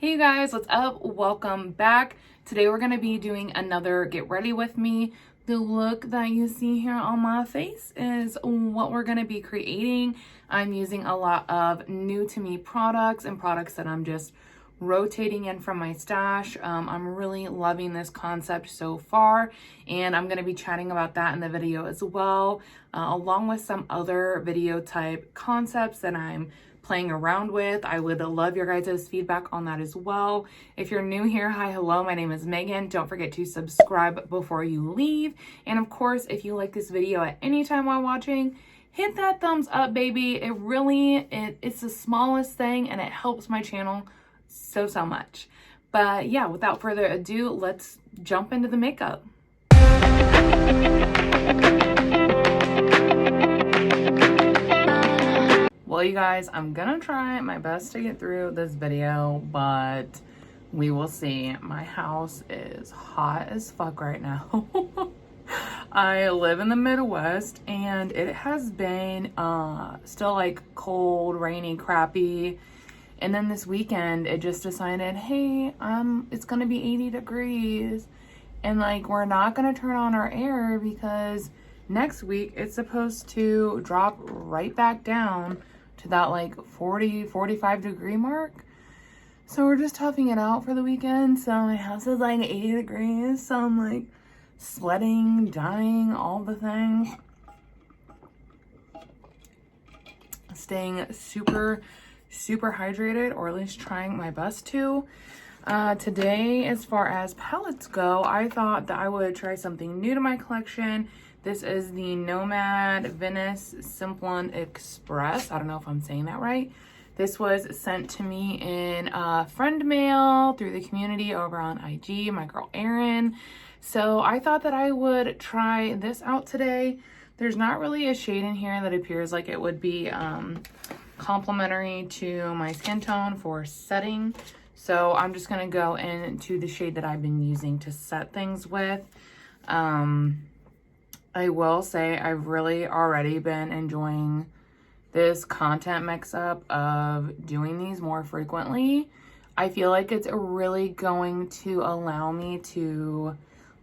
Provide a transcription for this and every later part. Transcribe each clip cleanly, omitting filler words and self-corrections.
Hey guys, what's up? Welcome back. Today we're going to be doing another get ready with me. The look that you see here on my face is what we're going to be creating. I'm using a lot of new to me products and products that I'm just rotating in from my stash. I'm really loving this concept so far, and I'm going to be chatting about that in the video as well, along with some other video type concepts that I'm playing around with. I would love your guys' feedback on that as well. If you're new here, hi, hello, my name is Megan. Don't forget to subscribe before you leave. And of course, if you like this video at any time while watching, hit that thumbs up, baby. It's the smallest thing and it helps my channel so much. But yeah, without further ado, let's jump into the makeup. Well, you guys, I'm gonna try my best to get through this video, but we will see. My house is hot as fuck right now. I live in the Midwest and it has been still like cold, rainy, crappy. And then this weekend it just decided, hey, it's gonna be 80 degrees and like we're not gonna turn on our air because next week it's supposed to drop right back down to that like 40-45 degree mark. So we're just toughing it out for the weekend. So my house is like 80 degrees, so I'm like sweating, dying, all the things. Staying super hydrated, or at least trying my best to. Today, as far as palettes go, I thought that I would try something new to my collection. This is the Nomad Venice Simplon Express. I don't know if I'm saying that right. This was sent to me in friend mail through the community over on IG, my girl Erin. So I thought that I would try this out today. There's not really a shade in here that appears like it would be complementary to my skin tone for setting. So I'm just gonna go into the shade that I've been using to set things with. I will say I've really already been enjoying this content mix-up of doing these more frequently. I feel like it's really going to allow me to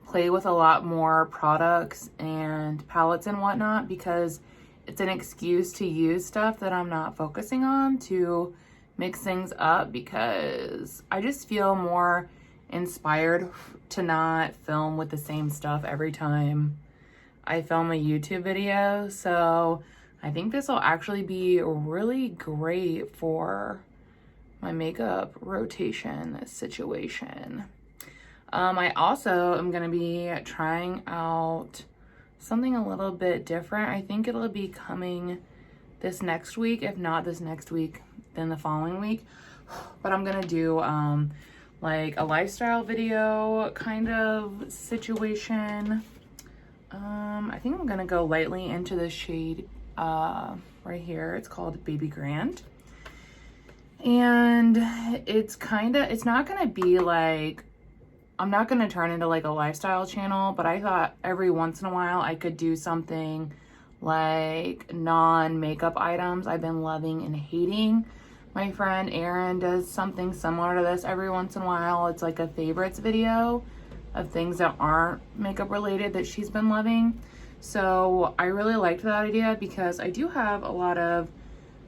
play with a lot more products and palettes and whatnot, because it's an excuse to use stuff that I'm not focusing on to mix things up, because I just feel more inspired to not film with the same stuff every time I film a YouTube video. So I think this will actually be really great for my makeup rotation situation. I also am going to be trying out something a little bit different. I think it'll be coming this next week. If not this next week, then the following week. But I'm going to do like a lifestyle video kind of situation. I think I'm gonna go lightly into the shade right here. It's called Baby Grand, and it's not gonna be like, I'm not gonna turn into like a lifestyle channel, but I thought every once in a while I could do something like non-makeup items I've been loving and hating. My friend Erin does something similar to this every once in a while. It's like a favorites video of things that aren't makeup related that she's been loving. So I really liked that idea, because I do have a lot of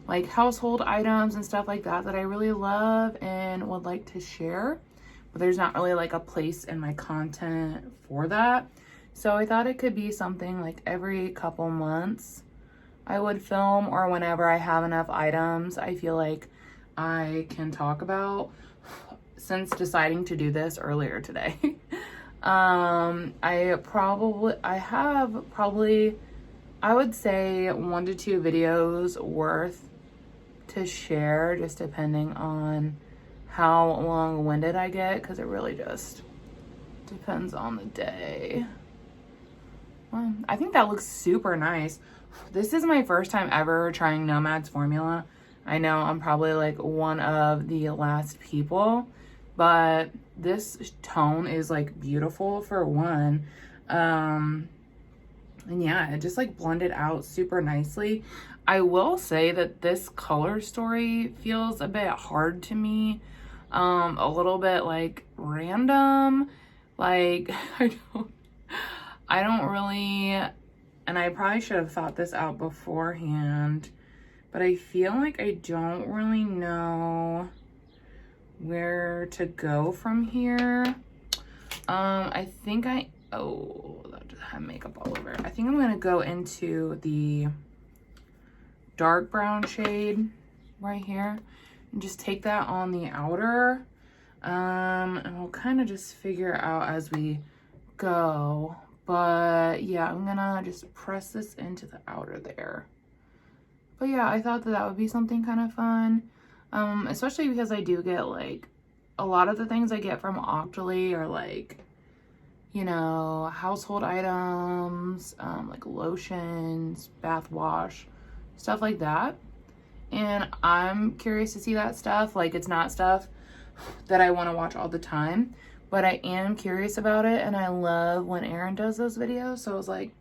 like household items and stuff like that that I really love and would like to share, but there's not really like a place in my content for that. So I thought it could be something like every couple months I would film, or whenever I have enough items I feel like I can talk about, since deciding to do this earlier today. I have probably, I would say 1 to 2 videos worth to share, just depending on how long-winded I get, because it really just depends on the day. Well, I think that looks super nice. This is my first time ever trying Nomad's formula. I know I'm probably like one of the last people, but this tone is like beautiful for one. And yeah, it just like blended out super nicely. I will say that this color story feels a bit hard to me. a little bit like random. Like I don't really, and I probably should have thought this out beforehand, but I feel like I don't really know where to go from here. I think that just had makeup all over. I think I'm gonna go into the dark brown shade right here and just take that on the outer. And we'll kind of just figure out as we go. But yeah, I'm gonna just press this into the outer there. But yeah, I thought that would be something kind of fun. Especially because I do get like a lot of the things I get from Octoly are like, you know, household items, like lotions, bath wash, stuff like that. And I'm curious to see that stuff. Like, it's not stuff that I want to watch all the time, but I am curious about it, and I love when Erin does those videos. So I was like,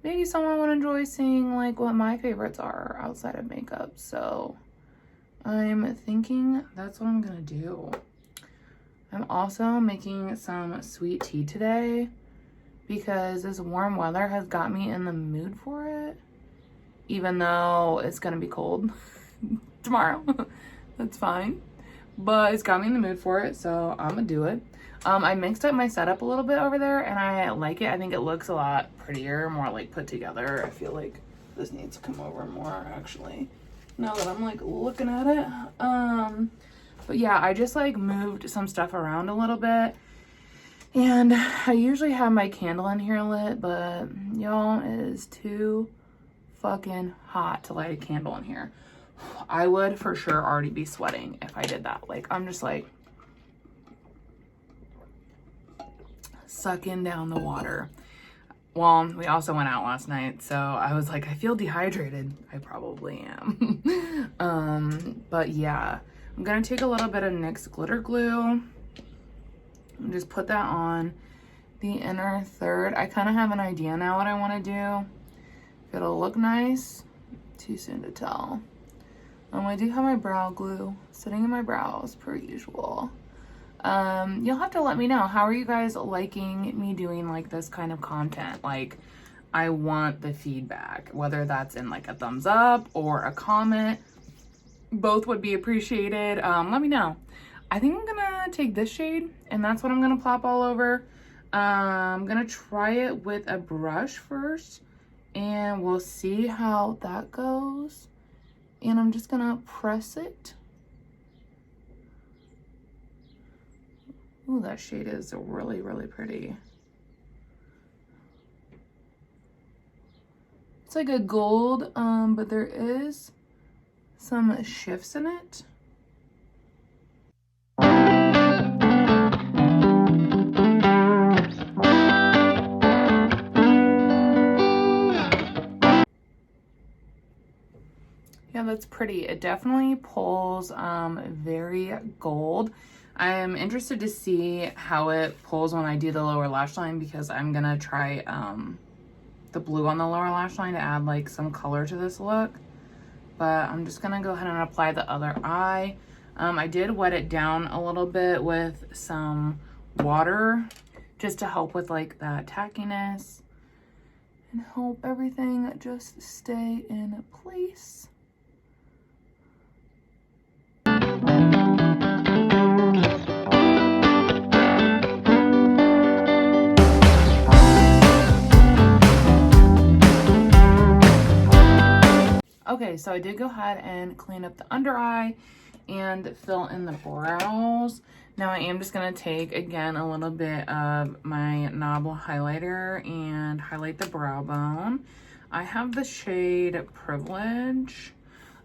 maybe someone would enjoy seeing like what my favorites are outside of makeup. So I'm thinking that's what I'm gonna do. I'm also making some sweet tea today because this warm weather has got me in the mood for it, even though it's gonna be cold tomorrow. That's fine, but it's got me in the mood for it, so I'm gonna do it. I mixed up my setup a little bit over there, and I like it. I think it looks a lot prettier, more like put together. I feel like this needs to come over more, actually, now that I'm like looking at it. But yeah, I just like moved some stuff around a little bit, and I usually have my candle in here lit, but y'all, it is too fucking hot to light a candle in here. I would for sure already be sweating if I did that. Like, I'm just like sucking down the water. Well, we also went out last night, so I was like, I feel dehydrated. I probably am. But yeah, I'm gonna take a little bit of NYX glitter glue and just put that on the inner third. I kind of have an idea now what I want to do. If it'll look nice, too soon to tell. I do have my brow glue sitting in my brows per usual. You'll have to let me know, how are you guys liking me doing like this kind of content? Like, I want the feedback, whether that's in like a thumbs up or a comment. Both would be appreciated. Let me know. I think I'm gonna take this shade, and that's what I'm gonna plop all over. I'm gonna try it with a brush first, and we'll see how that goes. And I'm just gonna press it. Ooh, that shade is really, really pretty. It's like a gold, but there is some shifts in it. Yeah, that's pretty. It definitely pulls very gold. I'm interested to see how it pulls when I do the lower lash line, because I'm gonna try the blue on the lower lash line to add like some color to this look. But I'm just gonna go ahead and apply the other eye. I did wet it down a little bit with some water just to help with like that tackiness and help everything just stay in place. Okay, so I did go ahead and clean up the under eye and fill in the brows. Now I am just gonna take again a little bit of my knob highlighter and highlight the brow bone. I have the shade Privilege.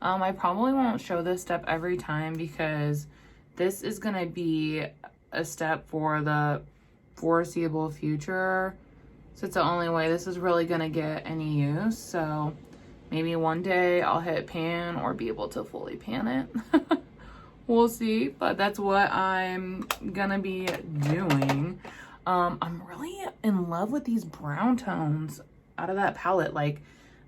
I probably won't show this step every time because this is gonna be a step for the foreseeable future. So it's the only way this is really gonna get any use. So maybe one day I'll hit pan or be able to fully pan it. We'll see, but that's what I'm gonna be doing. I'm really in love with these brown tones out of that palette. Like,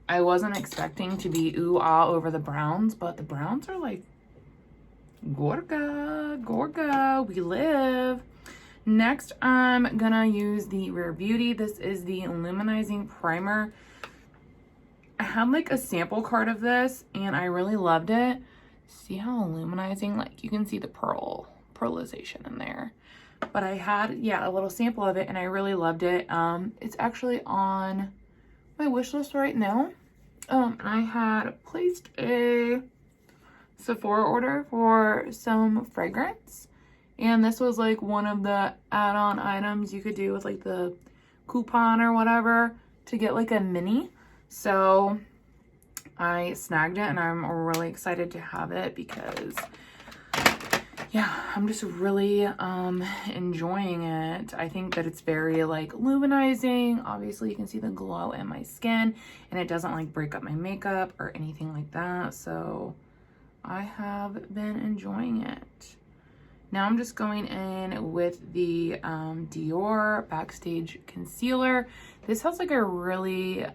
I wasn't expecting to be ooh-ah over the browns, but the browns are like Gorga, we live. Next, I'm gonna use the Rare Beauty. This is the Illuminating Primer. I had like a sample card of this and I really loved it. See how illuminating, like you can see the pearlization in there. But I had, yeah, a little sample of it and I really loved it. It's actually on my wish list right now. I had placed a Sephora order for some fragrance. And this was like one of the add-on items you could do with like the coupon or whatever to get like a mini. So I snagged it and I'm really excited to have it because yeah, I'm just really enjoying it. I think that it's very like illuminating. Obviously you can see the glow in my skin and it doesn't like break up my makeup or anything like that. So I have been enjoying it. Now I'm just going in with the Dior Backstage concealer. This has like a really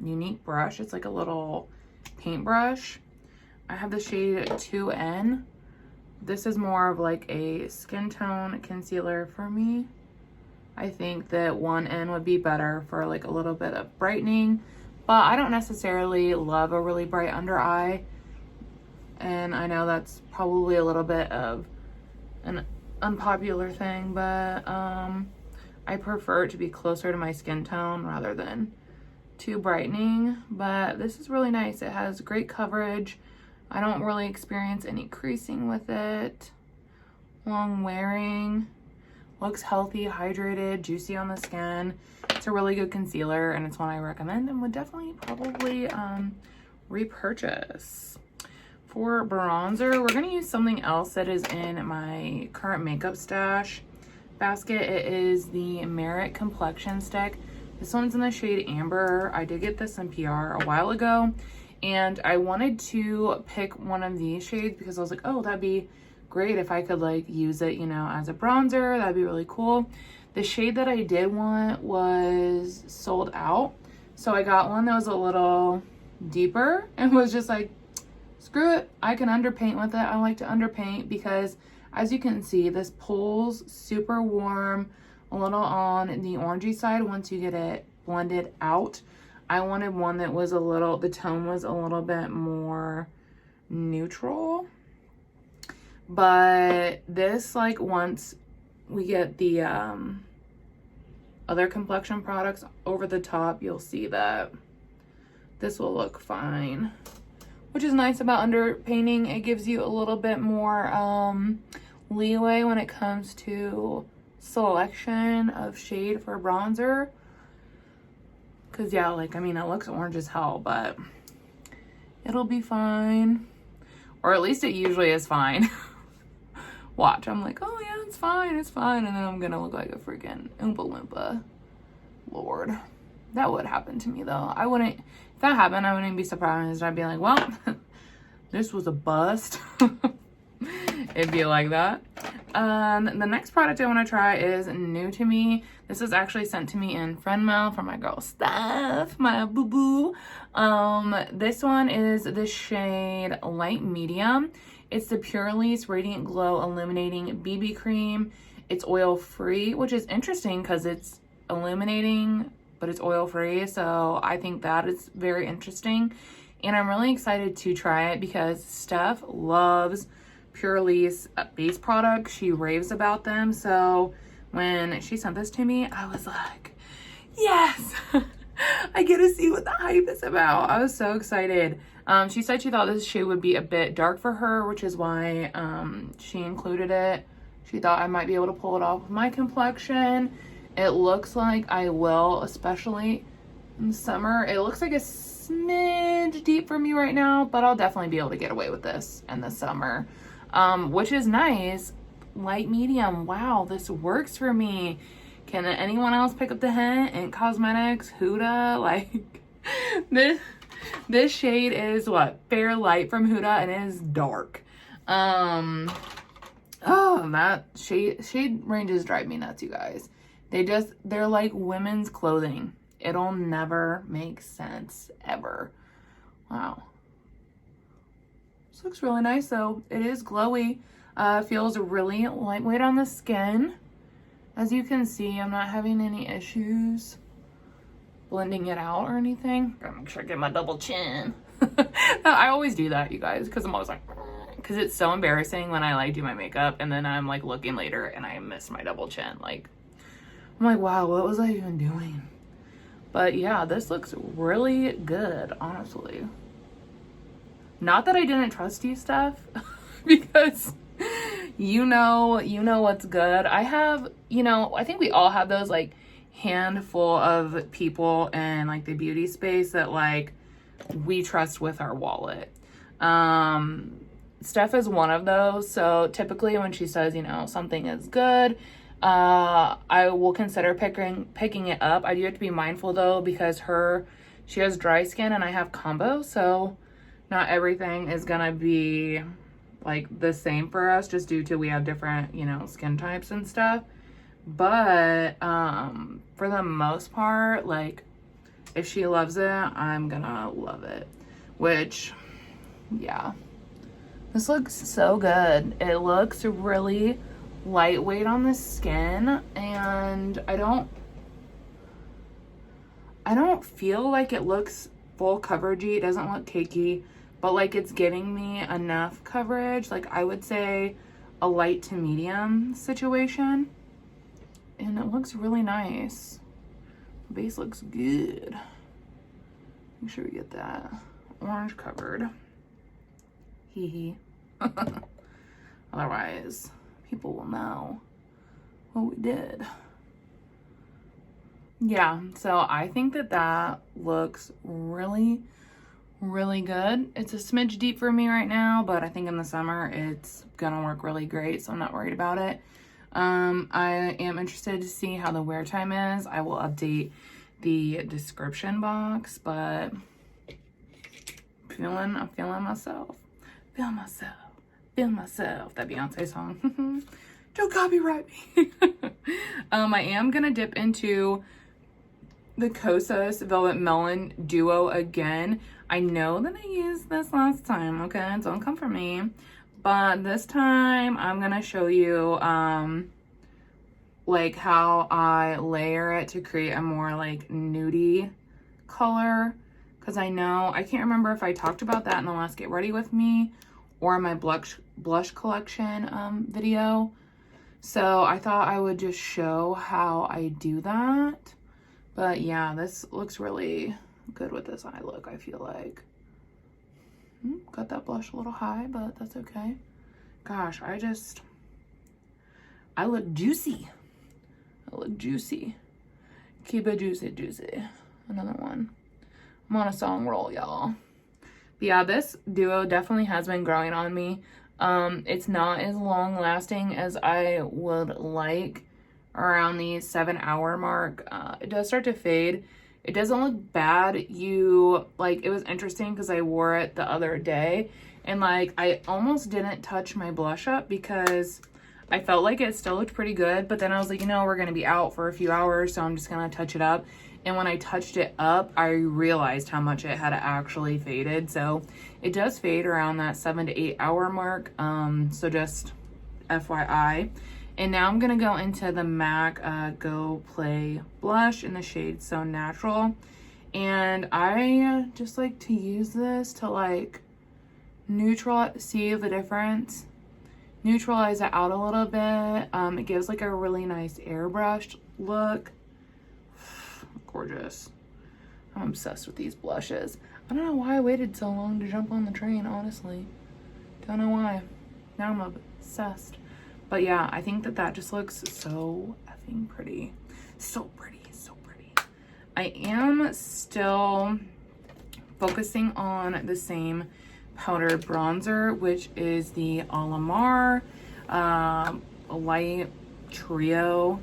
unique brush. It's like a little paintbrush. I have the shade 2N. This is more of like a skin tone concealer for me. I think that 1N would be better for like a little bit of brightening, but I don't necessarily love a really bright under eye. And I know that's probably a little bit of an unpopular thing, but I prefer it to be closer to my skin tone rather than too brightening. But this is really nice. It has great coverage. I don't really experience any creasing with it. Long wearing. Looks healthy, hydrated, juicy on the skin. It's a really good concealer and it's one I recommend and would definitely probably repurchase. For bronzer, we're gonna use something else that is in my current makeup stash basket. It is the Merit Complexion stick. This one's in the shade Amber. I did get this in PR a while ago and I wanted to pick one of these shades because I was like, oh, that'd be great if I could like use it, you know, as a bronzer. That'd be really cool. The shade that I did want was sold out. So I got one that was a little deeper and was just like, screw it, I can underpaint with it. I like to underpaint because as you can see, this pulls super warm, a little on the orangey side once you get it blended out. I wanted one that was a little, the tone was a little bit more neutral. But this, like, once we get the other complexion products over the top, you'll see that this will look fine. Which is nice about underpainting. It gives you a little bit more leeway when it comes to selection of shade for bronzer. Because yeah, like, I mean, it looks orange as hell, but it'll be fine. Or at least it usually is fine. Watch, I'm like, oh yeah, it's fine, it's fine. And then I'm gonna look like a freaking Oompa Loompa. Lord. That would happen to me though. I wouldn't, if that happened, I wouldn't be surprised. I'd be like, well, this was a bust. It'd be like that. The next product I want to try is new to me. This was actually sent to me in friend mail from my girl Steph, my boo-boo. This one is the shade Light Medium. It's the Purelisse Radiant Glow Illuminating BB Cream. It's oil-free, which is interesting because it's illuminating, but it's oil-free. So I think that is very interesting. And I'm really excited to try it because Steph loves Purelisse base products. She raves about them. So when she sent this to me, I was like, yes, I get to see what the hype is about. I was so excited. She said she thought this shade would be a bit dark for her, which is why she included it. She thought I might be able to pull it off with my complexion. It looks like I will, especially in the summer. It looks like a smidge deep for me right now, but I'll definitely be able to get away with this in the summer. Which is nice. Light medium. Wow, this works for me. Can anyone else pick up the hint? It Cosmetics, Huda, like this shade is what? Fair Light from Huda, and it is dark. Oh, that shade ranges drive me nuts, you guys. They're like women's clothing. It'll never make sense ever. Wow. This looks really nice though. It is glowy. Feels really lightweight on the skin. As you can see, I'm not having any issues blending it out or anything. Gotta make sure I get my double chin. I always do that, you guys, because I'm always like, because it's so embarrassing when I like do my makeup and then I'm like looking later and I miss my double chin. Like, I'm like, wow, what was I even doing? But yeah, this looks really good, honestly. Not that I didn't trust you, Steph, because you know what's good. I have, I think we all have those like handful of people in like the beauty space that like we trust with our wallet. Steph is one of those. So typically when she says, something is good, I will consider picking it up. I do have to be mindful though, because she has dry skin and I have combo. So not everything is gonna be like the same for us, just due to we have different, skin types and stuff. But for the most part, like if she loves it, I'm gonna love it. Which, yeah, this looks so good. It looks really lightweight on the skin, and I don't feel like it looks full coveragey. It doesn't look cakey, but like it's giving me enough coverage. Like I would say a light to medium situation, and it looks really nice. The base looks good. Make sure we get that orange covered. Hee hee. Otherwise, people will know what we did. Yeah, so I think that looks really, really good. It's a smidge deep for me right now, but I think in the summer it's gonna work really great, so I'm not worried about it. I am interested to see how the wear time is. I will update the description box, but I'm feeling myself. Feel myself. That Beyonce song. Don't copyright me. I am gonna dip into the Kosas Velvet Melon Duo again. I know that I used this last time, okay? Don't come for me. But this time I'm gonna show you like how I layer it to create a more like nudie color. Because I can't remember if I talked about that in the last Get Ready With Me or my blush collection video. So I thought I would just show how I do that. But yeah, this looks really good with this eye look, I feel like. Got that blush a little high, but that's okay. Gosh, I look juicy. Keep it juicy. Another one. I'm on a song roll, y'all. But yeah, this duo definitely has been growing on me. It's not as long lasting as I would like, around the 7-hour mark. It does start to fade. It doesn't look bad. It was interesting because I wore it the other day and like I almost didn't touch my blush up because I felt like it still looked pretty good, but then I was like, we're gonna be out for a few hours, so I'm just gonna touch it up. And when I touched it up, I realized how much it had actually faded. So it does fade around that 7 to 8 hour mark. So just FYI. And now I'm gonna go into the MAC Go Play blush in the shade So Natural. And I just like to use this to like see the difference. Neutralize it out a little bit. It gives like a really nice airbrushed look. Gorgeous. I'm obsessed with these blushes. I don't know why I waited so long to jump on the train, honestly. Don't know why. Now I'm obsessed. But yeah, I think that just looks so effing pretty. So pretty. I am still focusing on the same powder bronzer, which is the Alamar Light Trio.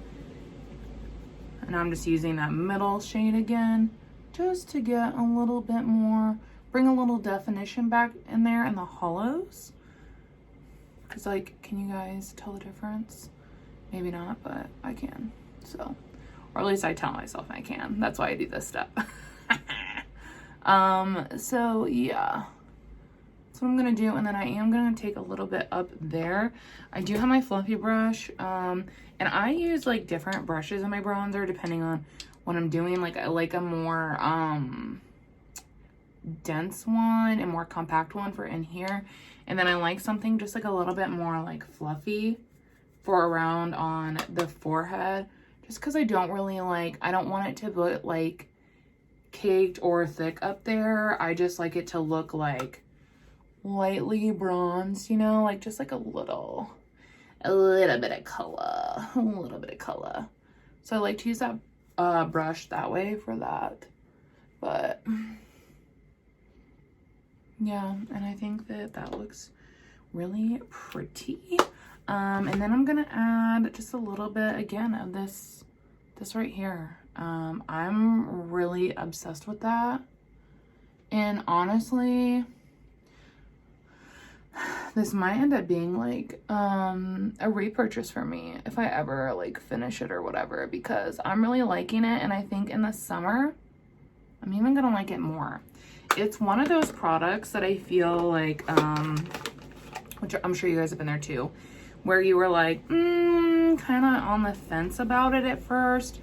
And I'm just using that middle shade again, just to get a little bit more, bring a little definition back in there in the hollows. Because like, can you guys tell the difference? Maybe not, but I can. So, or at least I tell myself I can. That's why I do this step. So yeah, That's what I'm gonna do, and then I am gonna take a little bit up there. I do have my fluffy brush, and I use like different brushes in my bronzer depending on what I'm doing. Like I like a more dense one and more compact one for in here, and then I like something just like a little bit more like fluffy for around on the forehead, just because I don't really like, I don't want it to look like caked or thick up there. I just like it to look like lightly bronzed, you know, like just like a little bit of color, a little bit of color. So I like to use that brush that way for that. But yeah, and I think that that looks really pretty. And then I'm gonna add just a little bit again of this right here. I'm really obsessed with that, and honestly this might end up being like a repurchase for me if I ever like finish it or whatever, because I'm really liking it, and I think in the summer I'm even gonna like it more. It's one of those products that I feel like which I'm sure you guys have been there too, where you were like kind of on the fence about it at first,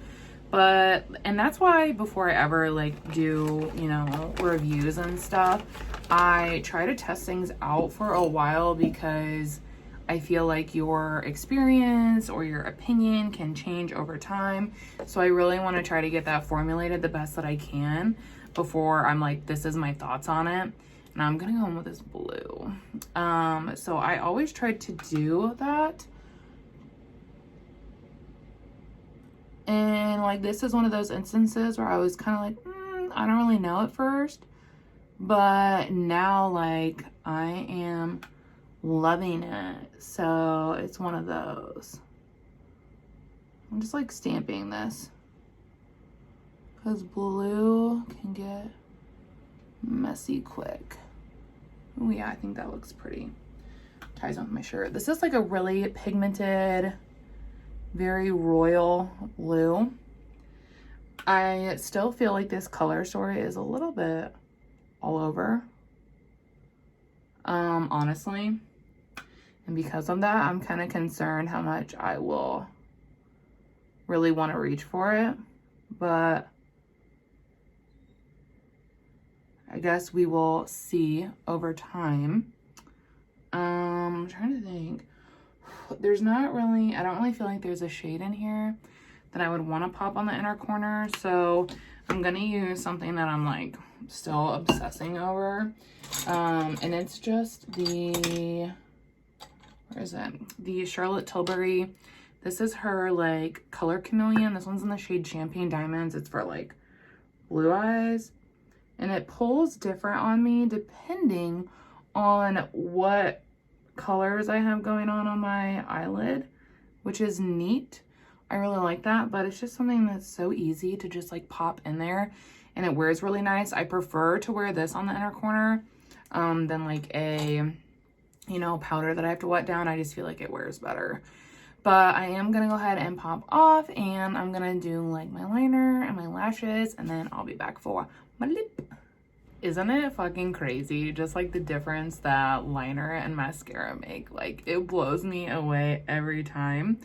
but, and that's why before I ever like do, you know, reviews and stuff, I try to test things out for a while, because I feel like your experience or your opinion can change over time. So I really want to try to get that formulated the best that I can before I'm like, this is my thoughts on it. And I'm gonna go in with this blue. So I always tried to do that. And like, this is one of those instances where I was kind of like, I don't really know at first. But now, like, I am loving it. So it's one of those. I'm just like stamping this, because blue can get messy quick. Oh yeah, I think that looks pretty. Ties on with my shirt. This is like a really pigmented, very royal blue. I still feel like this color story is a little bit all over, honestly. And because of that, I'm kind of concerned how much I will really want to reach for it. But I guess we will see over time. I'm trying to think. There's not really, I don't really feel like there's a shade in here that I would want to pop on the inner corner. So I'm going to use something that I'm like still obsessing over. And it's just the, where is it? The Charlotte Tilbury. This is her like color chameleon. This one's in the shade Champagne Diamonds. It's for like blue eyes. And it pulls different on me depending on what colors I have going on my eyelid, which is neat. I really like that, but it's just something that's so easy to just like pop in there, and it wears really nice. I prefer to wear this on the inner corner than like a, you know, powder that I have to wet down. I just feel like it wears better. But I am gonna go ahead and pop off, and I'm gonna do like my liner and my lashes, and then I'll be back for my lip. Isn't it fucking crazy just like the difference that liner and mascara make? Like, it blows me away every time.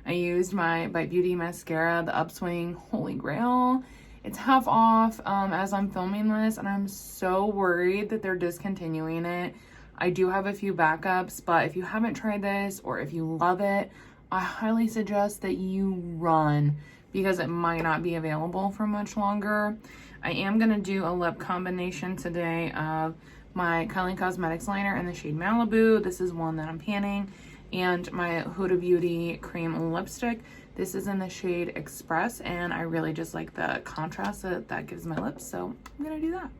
I used my Bite Beauty mascara, the Upswing Holy Grail. It's half off as I'm filming this, and I'm so worried that they're discontinuing it. I do have a few backups, but if you haven't tried this or if you love it, I highly suggest that you run, because it might not be available for much longer. I am going to do a lip combination today of my Kylie Cosmetics liner in the shade Malibu. This is one that I'm panning. And my Huda Beauty cream lipstick. This is in the shade Express, and I really just like the contrast that gives my lips, so I'm going to do that.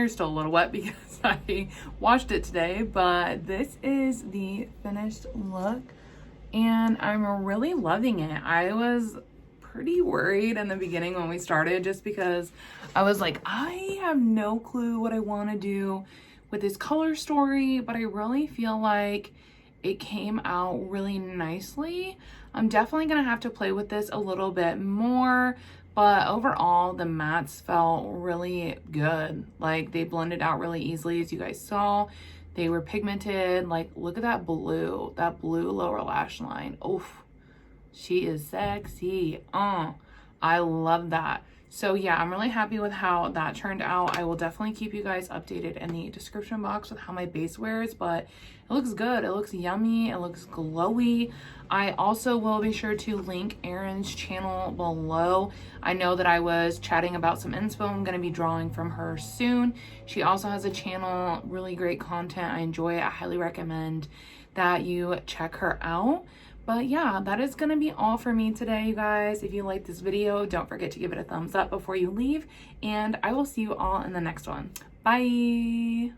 Still a little wet because I washed it today, but this is the finished look, and I'm really loving it. I was pretty worried in the beginning when we started, just because I was like, I have no clue what I want to do with this color story, but I really feel like it came out really nicely. I'm definitely gonna have to play with this a little bit more, but overall the mattes felt really good. Like they blended out really easily, as you guys saw. They were pigmented. Like, look at that blue lower lash line. Oof, she is sexy. I love that. So yeah, I'm really happy with how that turned out. I will definitely keep you guys updated in the description box with how my base wears, but it looks good. It looks yummy. It looks glowy. I also will be sure to link Erin's channel below. I know that I was chatting about some inspo I'm going to be drawing from her soon. She also has a channel, really great content. I enjoy it. I highly recommend that you check her out. But yeah, that is going to be all for me today, you guys. If you liked this video, don't forget to give it a thumbs up before you leave. And I will see you all in the next one. Bye!